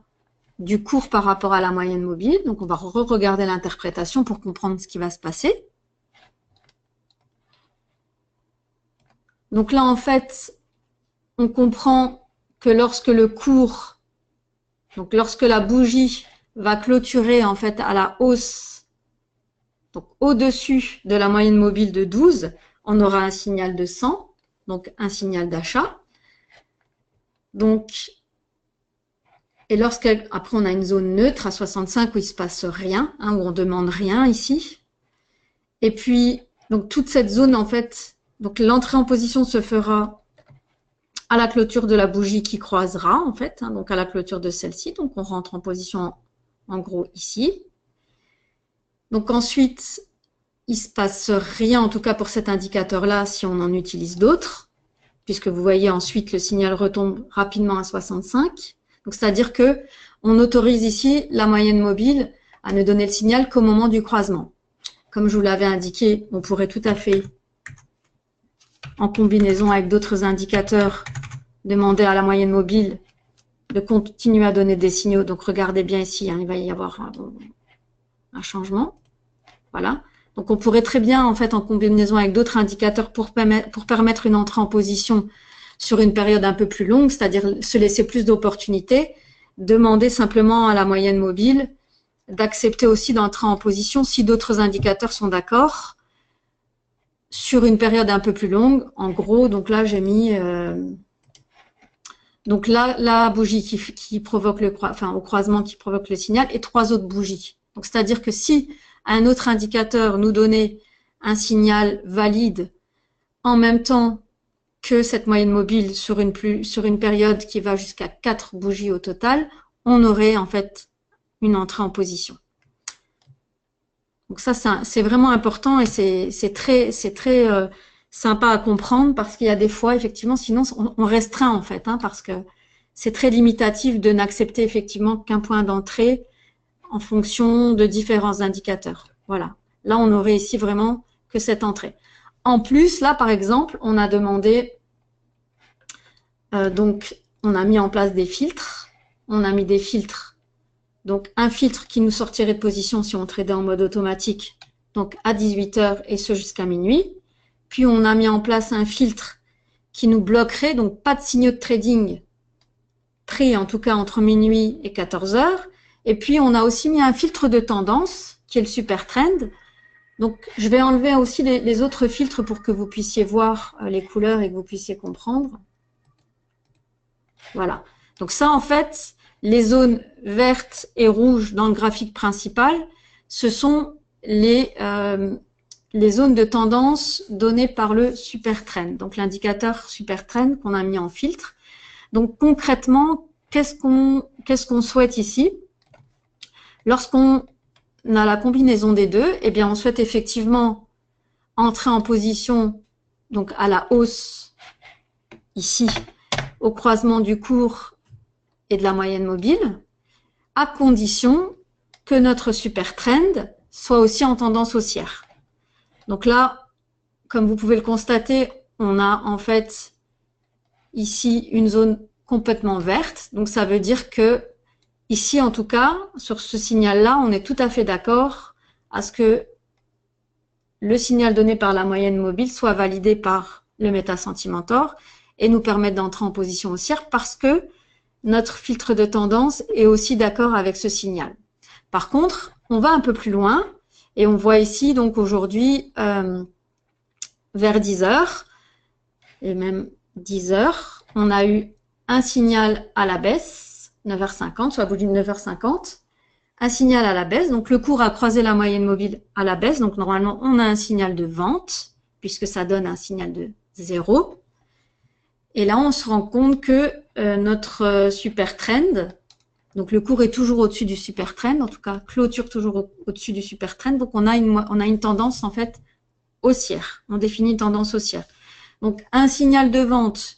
du cours par rapport à la moyenne mobile. Donc on va re-regarder l'interprétation pour comprendre ce qui va se passer. Donc là, en fait, on comprend que lorsque le cours, donc lorsque la bougie va clôturer en fait à la hausse, donc au-dessus de la moyenne mobile de 12, on aura un signal de 100, donc un signal d'achat. Donc, et lorsqu'après on a une zone neutre à 65 où il ne se passe rien, où on ne demande rien ici. Et puis, donc toute cette zone en fait, donc l'entrée en position se fera à la clôture de la bougie qui croisera en fait, donc à la clôture de celle-ci. Donc on rentre en position en gros ici. Donc ensuite, il ne se passe rien, en tout cas pour cet indicateur-là, si on en utilise d'autres, puisque vous voyez ensuite le signal retombe rapidement à 65. Donc c'est-à-dire que on autorise ici la moyenne mobile à ne donner le signal qu'au moment du croisement. Comme je vous l'avais indiqué, on pourrait tout à fait, en combinaison avec d'autres indicateurs, demander à la moyenne mobile de continuer à donner des signaux. Donc regardez bien ici, il va y avoir un changement. Voilà. Donc on pourrait très bien, en fait, en combinaison avec d'autres indicateurs pour permettre une entrée en position sur une période un peu plus longue, c'est-à-dire se laisser plus d'opportunités, demander simplement à la moyenne mobile d'accepter aussi d'entrer en position si d'autres indicateurs sont d'accord sur une période un peu plus longue. En gros, donc là j'ai mis donc là la bougie qui provoque au croisement qui provoque le signal et 3 autres bougies. Donc c'est-à-dire que si un autre indicateur nous donnait un signal valide en même temps que cette moyenne mobile sur une période qui va jusqu'à 4 bougies au total, on aurait en fait une entrée en position. Donc ça, c'est vraiment important et c'est très sympa à comprendre parce qu'il y a des fois, effectivement, sinon on restreint en fait, parce que c'est très limitatif de n'accepter effectivement qu'un point d'entrée en fonction de différents indicateurs. Voilà. Là, on aurait ici vraiment que cette entrée. En plus, là, par exemple, on a demandé, donc, on a mis en place des filtres. On a mis des filtres. Donc, un filtre qui nous sortirait de position si on tradait en mode automatique, donc à 18 h et ce jusqu'à minuit. Puis, on a mis en place un filtre qui nous bloquerait, donc pas de signaux de trading pris en tout cas entre minuit et 14 h. Et puis, on a aussi mis un filtre de tendance qui est le super trend. Donc, je vais enlever aussi les autres filtres pour que vous puissiez voir les couleurs et que vous puissiez comprendre. Voilà. Donc ça, en fait, les zones vertes et rouges dans le graphique principal, ce sont les zones de tendance données par le super trend, donc l'indicateur super trend qu'on a mis en filtre. Donc concrètement, qu'est-ce qu'on souhaite ici? Lorsqu'on a la combinaison des deux, eh bien on souhaite effectivement entrer en position donc à la hausse ici au croisement du cours et de la moyenne mobile, à condition que notre super trend soit aussi en tendance haussière. Donc là, comme vous pouvez le constater, on a en fait ici une zone complètement verte. Donc ça veut dire que ici, en tout cas, sur ce signal-là, on est tout à fait d'accord à ce que le signal donné par la moyenne mobile soit validé par le MetaSentimentor et nous permettre d'entrer en position haussière parce que notre filtre de tendance est aussi d'accord avec ce signal. Par contre, on va un peu plus loin et on voit ici, donc aujourd'hui, vers 10 h et même 10 h, on a eu un signal à la baisse, 9h50, soit à bout d'une 9h50, un signal à la baisse. Donc, le cours a croisé la moyenne mobile à la baisse. Donc, normalement, on a un signal de vente puisque ça donne un signal de 0. Et là, on se rend compte que notre super trend, donc le cours est toujours au-dessus du super trend, en tout cas clôture toujours au-dessus du super trend. Donc on a une tendance en fait haussière. On définit une tendance haussière. Donc un signal de vente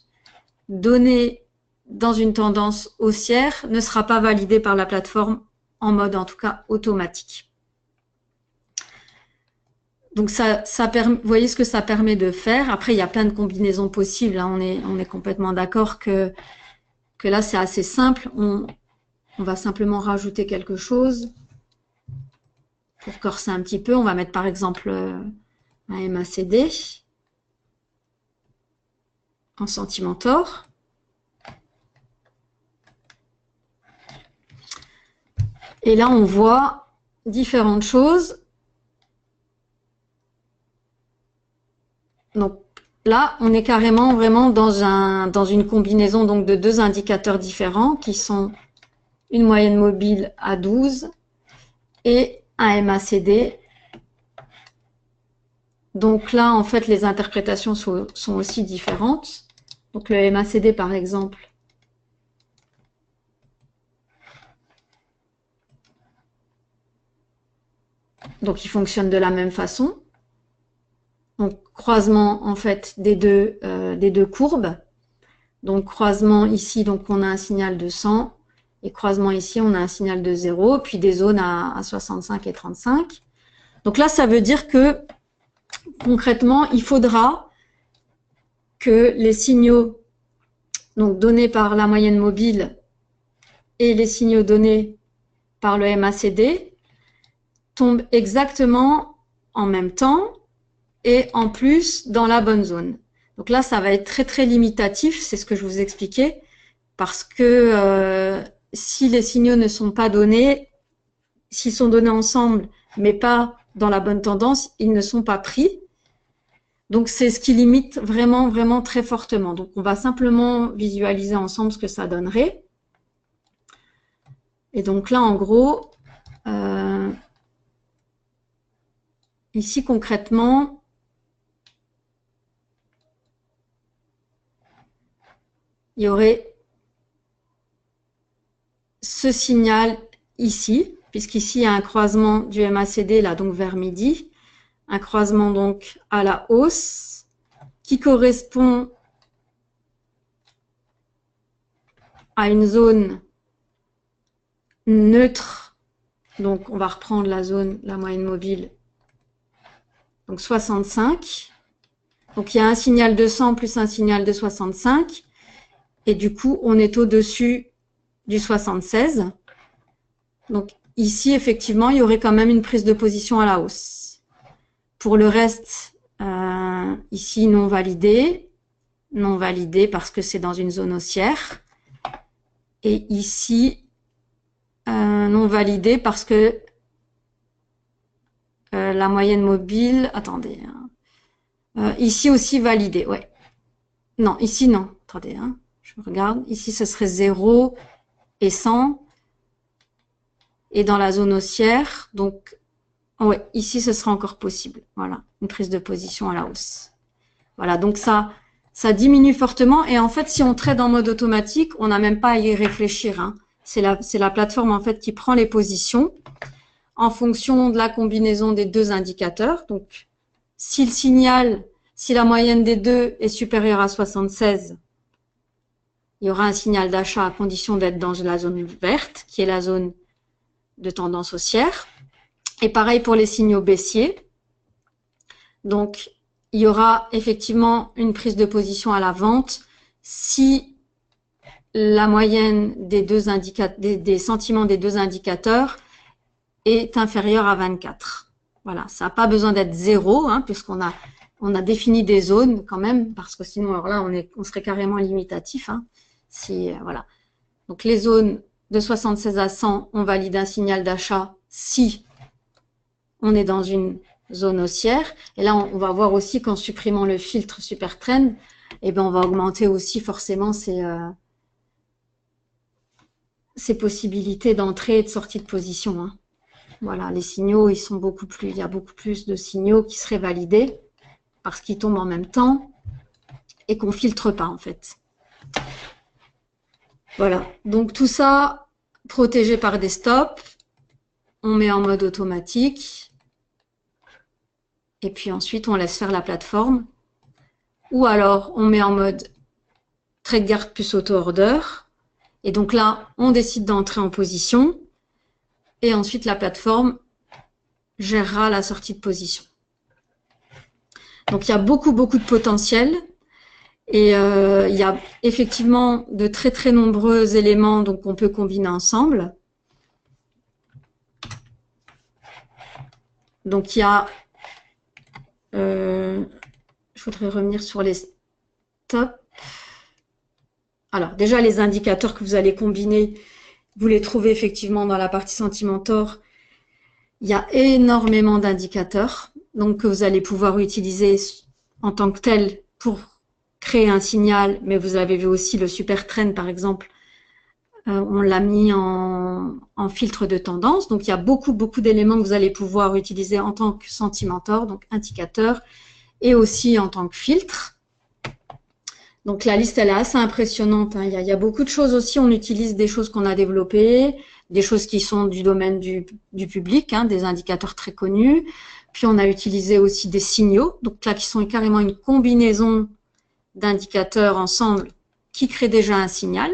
donné dans une tendance haussière ne sera pas validé par la plateforme en mode en tout cas automatique. Donc vous voyez ce que ça permet de faire. Après, il y a plein de combinaisons possibles, hein. On est complètement d'accord que là, c'est assez simple. On va simplement rajouter quelque chose pour corser un petit peu. On va mettre par exemple un MACD en Sentimentor. Et là, on voit différentes choses. Donc là, on est carrément vraiment dans une combinaison donc de deux indicateurs différents qui sont une moyenne mobile à 12 et un MACD. Donc là, en fait, les interprétations sont aussi différentes. Donc le MACD, par exemple, donc il fonctionne de la même façon. Donc croisement en fait des deux courbes. Donc croisement ici, donc on a un signal de 100 et croisement ici, on a un signal de 0, puis des zones à 65 et 35. Donc là, ça veut dire que concrètement, il faudra que les signaux donc donnés par la moyenne mobile et les signaux donnés par le MACD tombent exactement en même temps et en plus dans la bonne zone. Donc là, ça va être très très limitatif, c'est ce que je vous expliquais, parce que si les signaux ne sont pas donnés, s'ils sont donnés ensemble, mais pas dans la bonne tendance, ils ne sont pas pris. Donc c'est ce qui limite vraiment, vraiment très fortement. Donc on va simplement visualiser ensemble ce que ça donnerait. Et donc là, en gros, ici concrètement, il y aurait ce signal ici, puisqu'ici il y a un croisement du MACD là, donc vers midi, un croisement donc à la hausse qui correspond à une zone neutre. Donc on va reprendre la zone, la moyenne mobile, donc 65. Donc il y a un signal de 100 plus un signal de 65. Et du coup, on est au-dessus du 76. Donc ici, effectivement, il y aurait quand même une prise de position à la hausse. Pour le reste, ici, non validé. Non validé parce que c'est dans une zone haussière. Et ici, non validé parce que la moyenne mobile... Attendez. Ici aussi validé, ouais. Non, ici, non. Attendez, hein. Je regarde. Ici, ce serait 0 et 100. Et dans la zone haussière, donc, ouais, ici, ce sera encore possible. Voilà, une prise de position à la hausse. Voilà, donc ça diminue fortement. Et en fait, si on trade en mode automatique, on n'a même pas à y réfléchir, hein. C'est la plateforme, en fait, qui prend les positions en fonction de la combinaison des deux indicateurs. Donc, si le signal, si la moyenne des deux est supérieure à 76, il y aura un signal d'achat à condition d'être dans la zone verte, qui est la zone de tendance haussière. Et pareil pour les signaux baissiers. Donc, il y aura effectivement une prise de position à la vente si la moyenne des sentiments des deux indicateurs est inférieure à 24. Voilà, ça n'a pas besoin d'être 0, hein, puisqu'on a défini des zones quand même, parce que sinon, alors là, on serait carrément limitatif, hein, voilà. Donc, les zones de 76 à 100, on valide un signal d'achat si on est dans une zone haussière. Et là, on va voir aussi qu'en supprimant le filtre Super Trend, eh ben, on va augmenter aussi forcément ces possibilités d'entrée et de sortie de position, hein. Voilà, les signaux, il y a beaucoup plus de signaux qui seraient validés parce qu'ils tombent en même temps et qu'on ne filtre pas en fait. Voilà, donc tout ça protégé par des stops. On met en mode automatique. Et puis ensuite, on laisse faire la plateforme. Ou alors, on met en mode trait de garde plus auto-order. Et donc là, on décide d'entrer en position. Et ensuite, la plateforme gérera la sortie de position. Donc, il y a beaucoup de potentiel. Et il y a effectivement de très nombreux éléments qu'on peut combiner ensemble. Donc, il y a... je voudrais revenir sur les stops. Alors, déjà, les indicateurs que vous allez combiner, vous les trouvez effectivement dans la partie Sentimentor. Il y a énormément d'indicateurs donc que vous allez pouvoir utiliser en tant que tel pour créer un signal, mais vous avez vu aussi le super trend par exemple, on l'a mis en filtre de tendance. Donc il y a beaucoup d'éléments que vous allez pouvoir utiliser en tant que Sentimentor, donc indicateur, et aussi en tant que filtre. Donc la liste elle est assez impressionnante, hein. Il y a beaucoup de choses aussi, on utilise des choses qu'on a développées, des choses qui sont du domaine du public, hein, des indicateurs très connus. Puis on a utilisé aussi des signaux, donc là qui sont carrément une combinaison d'indicateurs ensemble qui créent déjà un signal.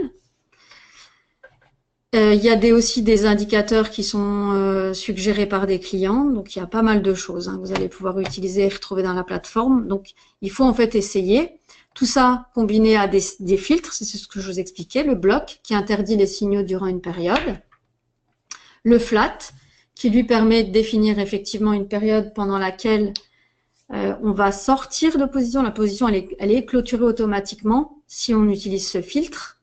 Il y a aussi des indicateurs qui sont suggérés par des clients, donc il y a pas mal de choses, hein, que vous allez pouvoir utiliser et retrouver dans la plateforme. Donc il faut en fait essayer. Tout ça combiné à des filtres, c'est ce que je vous expliquais, le bloc qui interdit les signaux durant une période, le flat qui lui permet de définir effectivement une période pendant laquelle on va sortir de position. La position elle est clôturée automatiquement si on utilise ce filtre.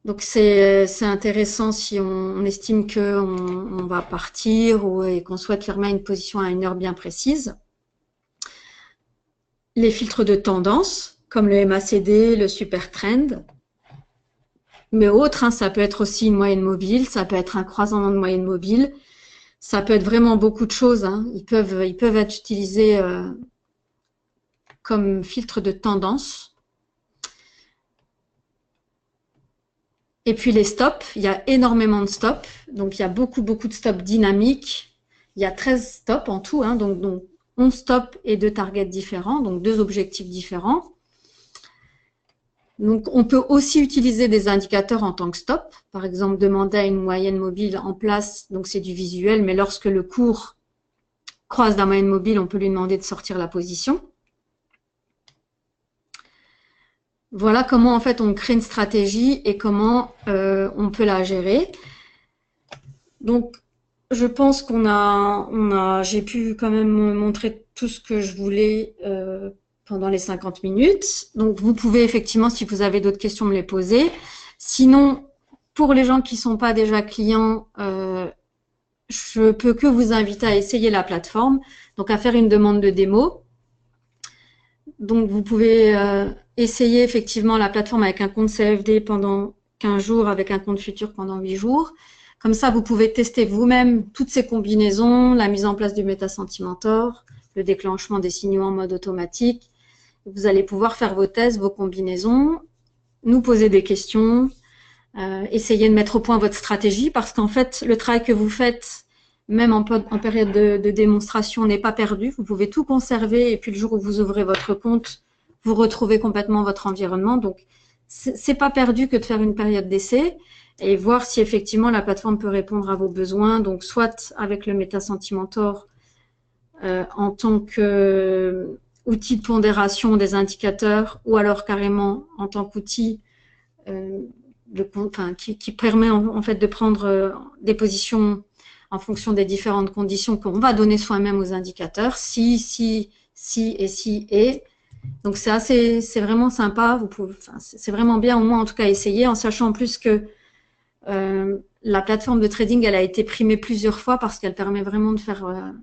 Donc c'est intéressant si on estime qu'on va partir et qu'on souhaite fermer une position à une heure bien précise. Les filtres de tendance, comme le MACD, le super trend, mais autres, hein, ça peut être aussi une moyenne mobile, ça peut être un croisement de moyenne mobile, ça peut être vraiment beaucoup de choses, hein. Ils peuvent être utilisés comme filtre de tendance. Et puis les stops, il y a énormément de stops, donc il y a beaucoup de stops dynamiques. Il y a 13 stops en tout, hein, donc 11 stops et 2 targets différents, donc 2 objectifs différents. Donc on peut aussi utiliser des indicateurs en tant que stop, par exemple demander à une moyenne mobile en place, donc c'est du visuel, mais lorsque le cours croise la moyenne mobile, on peut lui demander de sortir la position. Voilà comment en fait on crée une stratégie et comment on peut la gérer. Donc je pense j'ai pu quand même montrer tout ce que je voulais pendant les 50 minutes. Donc vous pouvez effectivement, si vous avez d'autres questions, me les poser. Sinon, pour les gens qui ne sont pas déjà clients, je peux que vous inviter à essayer la plateforme, donc à faire une demande de démo. Donc vous pouvez essayer effectivement la plateforme avec un compte CFD pendant 15 jours, avec un compte futur pendant 8 jours. Comme ça, vous pouvez tester vous-même toutes ces combinaisons, la mise en place du MetaSentimentor, le déclenchement des signaux en mode automatique. Vous allez pouvoir faire vos tests, vos combinaisons, nous poser des questions, essayer de mettre au point votre stratégie, parce qu'en fait, le travail que vous faites, même en période de démonstration, n'est pas perdu. Vous pouvez tout conserver et puis le jour où vous ouvrez votre compte, vous retrouvez complètement votre environnement. Donc, c'est pas perdu que de faire une période d'essai et voir si effectivement la plateforme peut répondre à vos besoins. Donc, soit avec le MetaSentimentor en tant qu'outil de pondération des indicateurs ou alors carrément en tant qu'outil qui permet en fait de prendre des positions en fonction des différentes conditions qu'on va donner soi-même aux indicateurs, si et. Donc c'est vraiment sympa. C'est vraiment bien au moins en tout cas essayer, en sachant en plus que la plateforme de trading elle a été primée plusieurs fois parce qu'elle permet vraiment de faire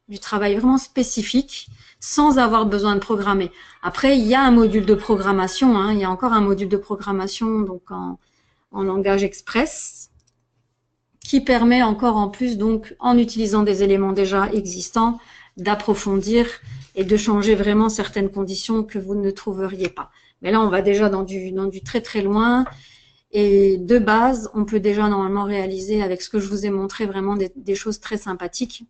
du travail vraiment spécifique sans avoir besoin de programmer. Après, il y a un module de programmation, hein, il y a encore un module de programmation donc en langage express qui permet encore en plus, donc en utilisant des éléments déjà existants, d'approfondir et de changer vraiment certaines conditions que vous ne trouveriez pas. Mais là, on va déjà dans du très loin. Et de base, on peut déjà normalement réaliser avec ce que je vous ai montré vraiment des choses très sympathiques.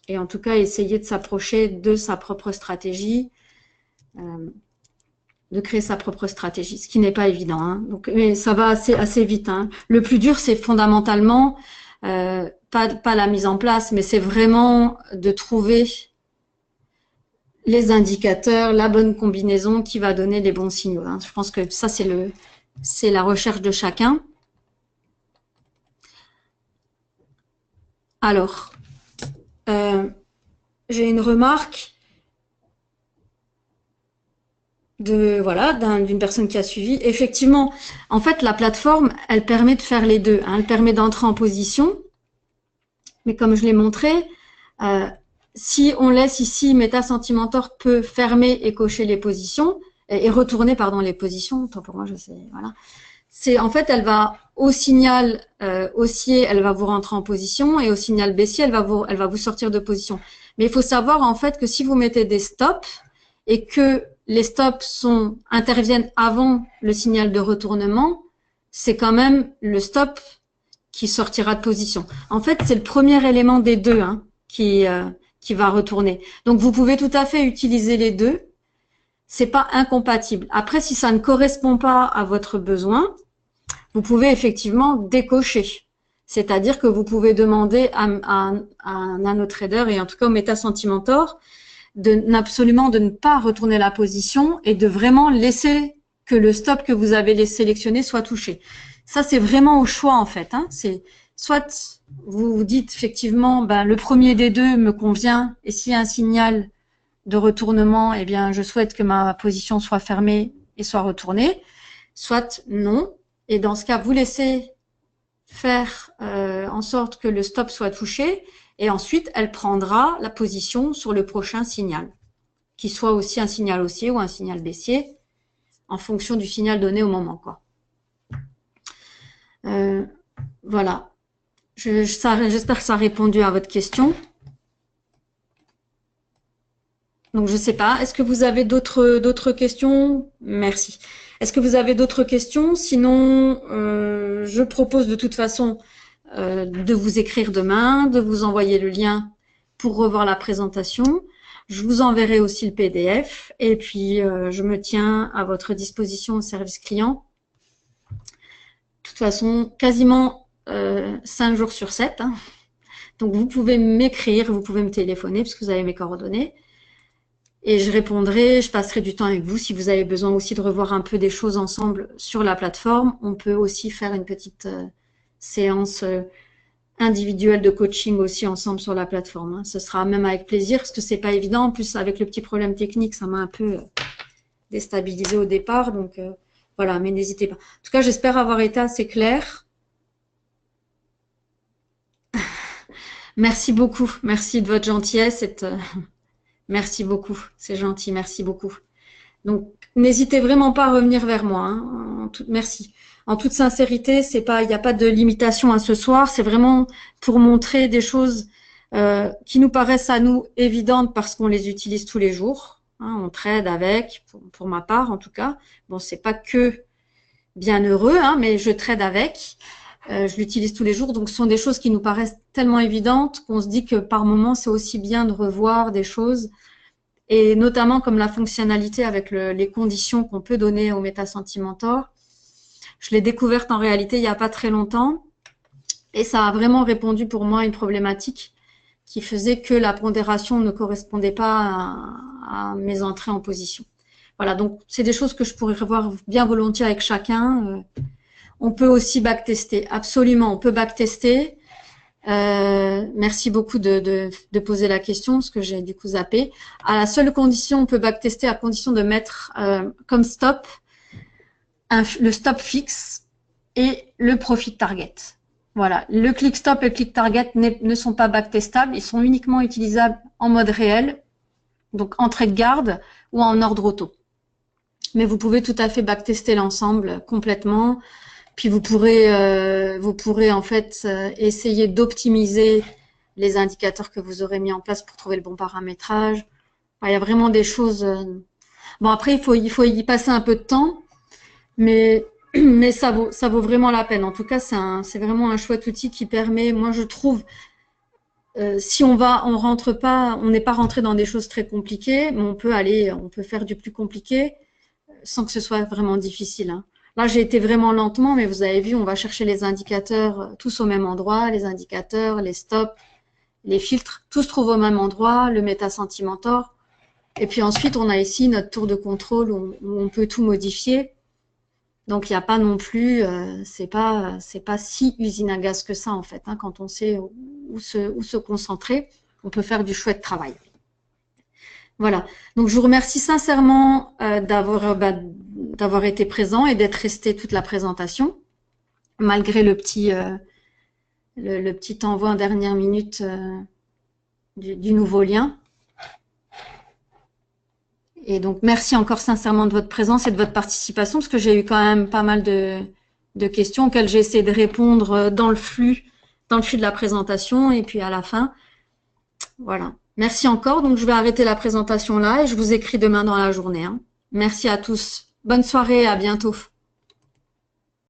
Et en tout cas, essayer de s'approcher de sa propre stratégie de créer sa propre stratégie, ce qui n'est pas évident. Hein. Donc, mais ça va assez vite. Hein. Le plus dur, c'est fondamentalement pas la mise en place, mais c'est vraiment de trouver les indicateurs, la bonne combinaison qui va donner les bons signaux. Hein. Je pense que ça, c'est la recherche de chacun. Alors, j'ai une remarque d'une personne qui a suivi. Effectivement, en fait, la plateforme, elle permet de faire les deux. Hein. Elle permet d'entrer en position, mais comme je l'ai montré, si on laisse ici, MetaSentimentor peut fermer et cocher les positions et retourner, pardon, les positions. Tant pour moi, je sais, voilà. C'est en fait, elle va au signal haussier, elle va vous rentrer en position, et au signal baissier, elle va vous sortir de position. Mais il faut savoir en fait que si vous mettez des stops et que les stops interviennent avant le signal de retournement, c'est quand même le stop qui sortira de position. En fait, c'est le premier élément des deux hein, qui va retourner. Donc, vous pouvez tout à fait utiliser les deux. C'est pas incompatible. Après, si ça ne correspond pas à votre besoin, vous pouvez effectivement décocher. C'est-à-dire que vous pouvez demander à un nanotrader et en tout cas au MetaSentimentor absolument de ne pas retourner la position et de vraiment laisser que le stop que vous avez sélectionné soit touché. Ça, c'est vraiment au choix en fait. Hein. C'est soit vous vous dites effectivement, ben, le premier des deux me convient et s'il y a un signal de retournement, eh bien, je souhaite que ma position soit fermée et soit retournée. Soit non. Et dans ce cas, vous laissez faire en sorte que le stop soit touché et ensuite, elle prendra la position sur le prochain signal, qui soit aussi un signal haussier ou un signal baissier, en fonction du signal donné au moment, quoi. Voilà. J'espère que ça a répondu à votre question. Donc, je ne sais pas. Est-ce que vous avez d'autres questions? Merci. Est-ce que vous avez d'autres questions? Sinon, je propose de toute façon de vous écrire demain, de vous envoyer le lien pour revoir la présentation. Je vous enverrai aussi le PDF et puis je me tiens à votre disposition au service client. De toute façon, quasiment 5 jours sur 7. Hein. Donc, vous pouvez m'écrire, vous pouvez me téléphoner puisque vous avez mes coordonnées. Et je répondrai, je passerai du temps avec vous. Si vous avez besoin aussi de revoir un peu des choses ensemble sur la plateforme, on peut aussi faire une petite séance individuelle de coaching aussi ensemble sur la plateforme. Hein. Ce sera même avec plaisir parce que c'est pas évident. En plus, avec le petit problème technique, ça m'a un peu déstabilisé au départ. Donc, voilà, mais n'hésitez pas. En tout cas, j'espère avoir été assez claire. Merci beaucoup. Merci de votre gentillesse. Merci beaucoup, c'est gentil, merci beaucoup. Donc, n'hésitez vraiment pas à revenir vers moi. Hein, merci. En toute sincérité, il n'y a pas de limitation à ce soir. C'est vraiment pour montrer des choses qui nous paraissent à nous évidentes parce qu'on les utilise tous les jours. Hein, on trade avec, pour ma part en tout cas. Bon, c'est pas que bien heureux, hein, mais je trade avec. Je l'utilise tous les jours, donc ce sont des choses qui nous paraissent tellement évidentes qu'on se dit que par moment, c'est aussi bien de revoir des choses, et notamment comme la fonctionnalité avec les conditions qu'on peut donner au MetaSentimentor. Je l'ai découverte en réalité il n'y a pas très longtemps, et ça a vraiment répondu pour moi à une problématique qui faisait que la pondération ne correspondait pas à mes entrées en position. Voilà, donc c'est des choses que je pourrais revoir bien volontiers avec chacun. On peut aussi backtester, absolument, on peut backtester. Merci beaucoup de poser la question, parce que j'ai du coup zappé. À la seule condition, on peut backtester à condition de mettre comme stop le stop fixe et le profit target. Voilà, le click stop et le click target ne sont pas backtestables, ils sont uniquement utilisables en mode réel, donc entrée de garde ou en ordre auto. Mais vous pouvez tout à fait backtester l'ensemble complètement. Puis vous pourrez en fait essayer d'optimiser les indicateurs que vous aurez mis en place pour trouver le bon paramétrage. Enfin, il y a vraiment des choses. Bon, après, il faut y passer un peu de temps, mais ça vaut vraiment la peine. En tout cas, c'est vraiment un chouette outil qui permet, moi je trouve, si on rentre pas, on n'est pas rentré dans des choses très compliquées, mais on peut faire du plus compliqué. sans que ce soit vraiment difficile, hein. Là, j'ai été vraiment lentement, mais vous avez vu, on va chercher les indicateurs tous au même endroit, les indicateurs, les stops, les filtres, tout se trouve au même endroit, le MetaSentimentor. Et puis ensuite, on a ici notre tour de contrôle où on peut tout modifier. Donc, il n'y a pas non plus, c'est pas si usine à gaz que ça, en fait, hein. Quand on sait où se concentrer, on peut faire du chouette travail. Voilà. Donc, je vous remercie sincèrement d'avoir été présent et d'être resté toute la présentation, malgré le petit envoi en dernière minute du nouveau lien. Et donc, merci encore sincèrement de votre présence et de votre participation, parce que j'ai eu quand même pas mal de questions auxquelles j'ai essayé de répondre dans le flux de la présentation et puis à la fin. Voilà. Merci encore. Donc, je vais arrêter la présentation là et je vous écris demain dans la journée, hein. Merci à tous. Bonne soirée, à bientôt.